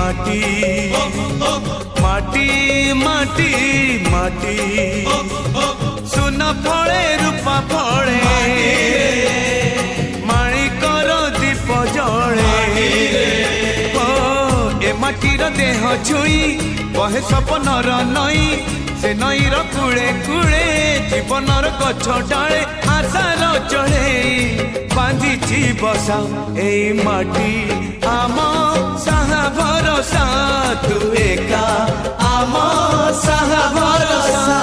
माटी माटी माटी माटी सुन फले रूपा फले माणिकर दीप जले ए माटीर देह छुई बहे सपनर नई से नईर कूले कूले जीवनर गछ डाले आशार चढ़े बांधिची बसा ए माटी आम साहा भरोसा तू एका आम साहा भरोसा।